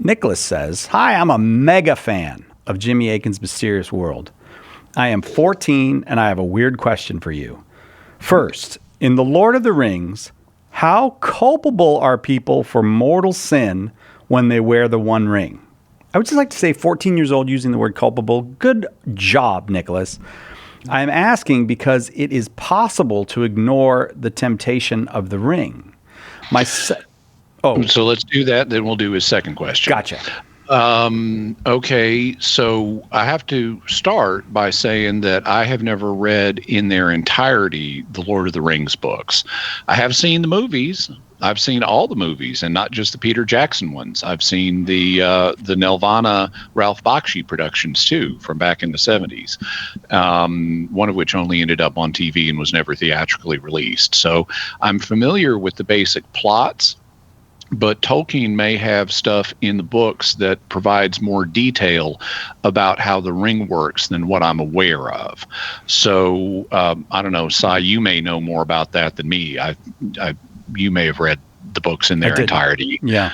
Nicholas says, "Hi, I'm a mega fan of Jimmy Akin's Mysterious World. I am 14 and I have a weird question for you. First, in The Lord of the Rings, how culpable are people for mortal sin when they wear the One Ring?" I would just like to say 14 years old using the word culpable. Good job, Nicholas. I am asking because it is possible to ignore the temptation of the ring. So let's do that. Then we'll do his second question. Gotcha. Okay, so I have to start by saying that I have never read in their entirety the Lord of the Rings books. I have seen the movies. I've seen all the movies, and not just the Peter Jackson ones. I've seen the Nelvana Ralph Bakshi productions too, from back in the 70s. One of which only ended up on TV and was never theatrically released. So I'm familiar with the basic plots. But Tolkien may have stuff in the books that provides more detail about how the ring works than what I'm aware of. So I don't know, Sai, you may know more about that than me. You may have read the books in their entirety. Yeah.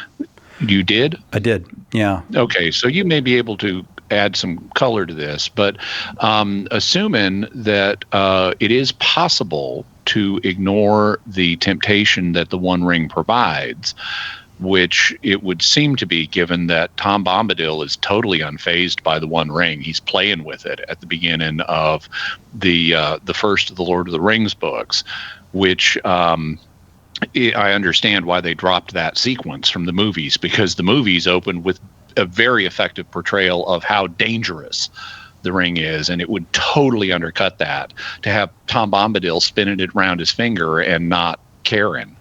You did? I did, yeah. Okay, so you may be able to add some color to this, but assuming that it is possible to ignore the temptation that the One Ring provides, which it would seem to be, given that Tom Bombadil is totally unfazed by the One Ring. He's playing with it at the beginning of the first of the Lord of the Rings books, which I understand why they dropped that sequence from the movies, because the movies opened with a very effective portrayal of how dangerous the ring is, and it would totally undercut that to have Tom Bombadil spinning it around his finger and not caring.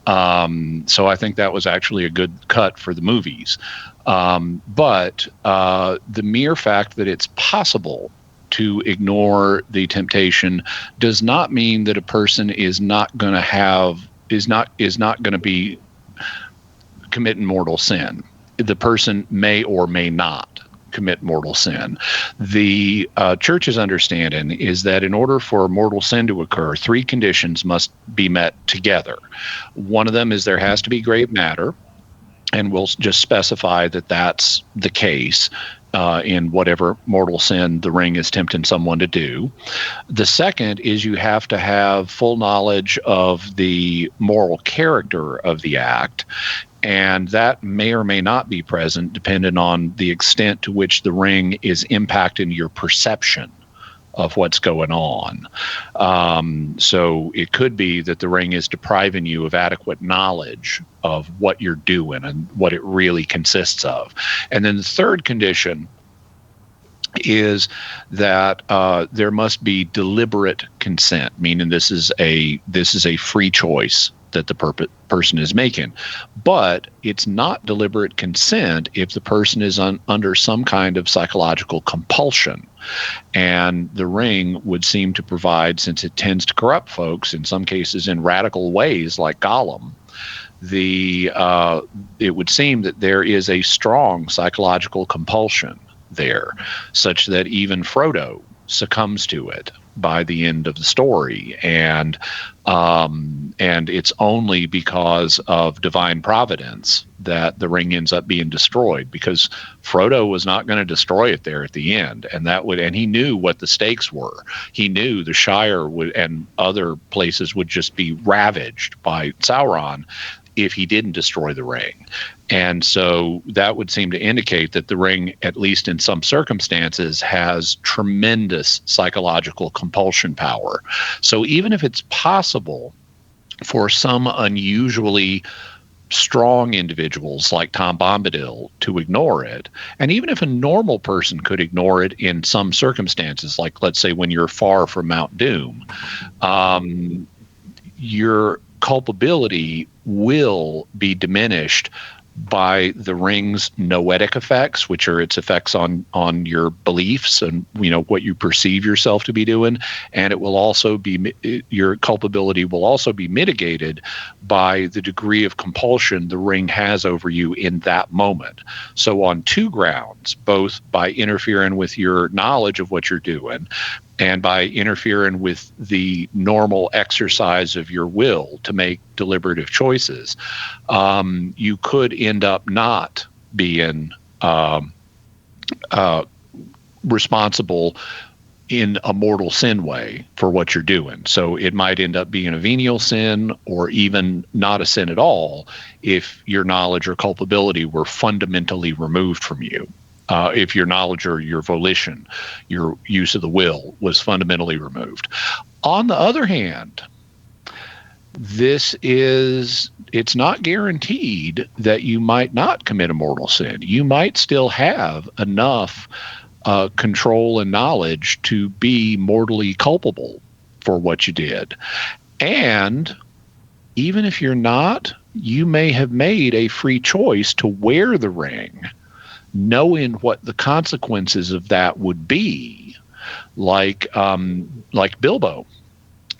So I think that was actually a good cut for the movies. But the mere fact that it's possible to ignore the temptation does not mean that a person is not going to be committing mortal sin. The person may or may not commit mortal sin. The church's understanding is that in order for mortal sin to occur, three conditions must be met together. One of them is there has to be grave matter, and we'll just specify that that's the case in whatever mortal sin the ring is tempting someone to do. The second is you have to have full knowledge of the moral character of the act, and that may or may not be present depending on the extent to which the ring is impacting your perception of what's going on. So it could be that the ring is depriving you of adequate knowledge of what you're doing and what it really consists of. And then the third condition is that there must be deliberate consent, meaning this is a free choice that the person is making. But it's not deliberate consent if the person is under some kind of psychological compulsion. And the ring would seem to provide, since it tends to corrupt folks, in some cases in radical ways like Gollum, it would seem that there is a strong psychological compulsion there, such that even Frodo succumbs to it by the end of the story, and it's only because of divine providence that the ring ends up being destroyed, because Frodo was not going to destroy it there at the end, and he knew what the stakes were. He knew the Shire and other places would just be ravaged by Sauron if he didn't destroy the ring. And so that would seem to indicate that the ring, at least in some circumstances, has tremendous psychological compulsion power. So even if it's possible for some unusually strong individuals like Tom Bombadil to ignore it, and even if a normal person could ignore it in some circumstances, like let's say when you're far from Mount Doom, your culpability will be diminished by the ring's noetic effects, which are its effects on your beliefs and what you perceive yourself to be doing, and it will also be, your culpability will also be mitigated by the degree of compulsion the ring has over you in that moment. So on two grounds, both by interfering with your knowledge of what you're doing and by interfering with the normal exercise of your will to make deliberative choices, you could end up not being responsible in a mortal sin way for what you're doing. So it might end up being a venial sin or even not a sin at all if your knowledge or culpability were fundamentally removed from you. If your knowledge or your volition, your use of the will was fundamentally removed. On the other hand, it's not guaranteed that you might not commit a mortal sin. You might still have enough control and knowledge to be mortally culpable for what you did. And even if you're not, you may have made a free choice to wear the ring, knowing what the consequences of that would be, like Bilbo.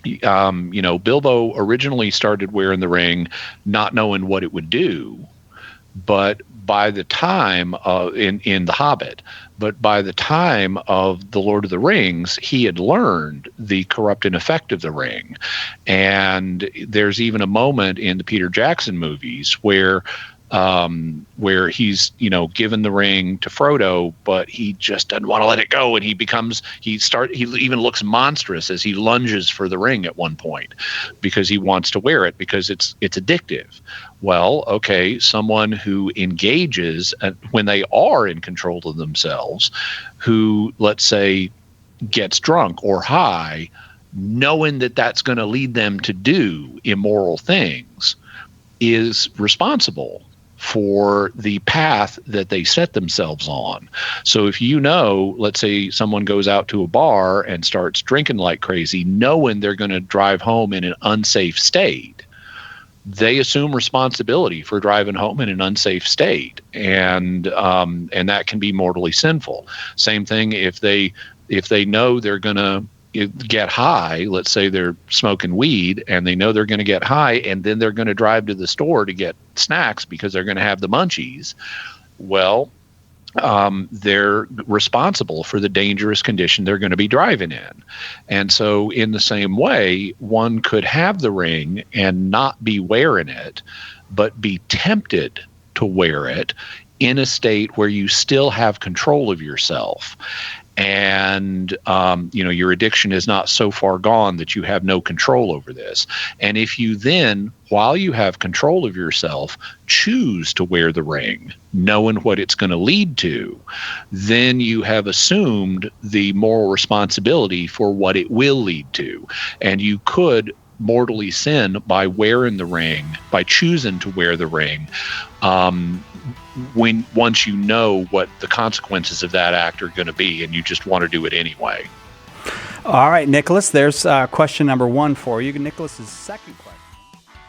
Bilbo originally started wearing the ring, not knowing what it would do, but by the time in The Hobbit, but by the time of The Lord of the Rings, he had learned the corrupting effect of the ring. And there's even a moment in the Peter Jackson movies where he's, given the ring to Frodo, but he just doesn't want to let it go. And he even looks monstrous as he lunges for the ring at one point because he wants to wear it because it's addictive. Well, okay, someone who engages when they are in control of themselves, who, let's say, gets drunk or high, knowing that that's going to lead them to do immoral things, is responsible for the path that they set themselves on. So if let's say someone goes out to a bar and starts drinking like crazy, knowing they're going to drive home in an unsafe state, they assume responsibility for driving home in an unsafe state, and that can be mortally sinful. Same thing if they know they're going to get high. Let's say they're smoking weed and they know they're going to get high, and then they're going to drive to the store to get snacks because they're going to have the munchies. Well, they're responsible for the dangerous condition they're going to be driving in. And so in the same way, one could have the ring and not be wearing it, but be tempted to wear it in a state where you still have control of yourself. And, your addiction is not so far gone that you have no control over this. And if you then, while you have control of yourself, choose to wear the ring, knowing what it's going to lead to, then you have assumed the moral responsibility for what it will lead to. And you could mortally sin by wearing the ring, by choosing to wear the ring, once you know what the consequences of that act are going to be, and you just want to do it anyway. All right, Nicholas, there's question number one for you. Nicholas's second question.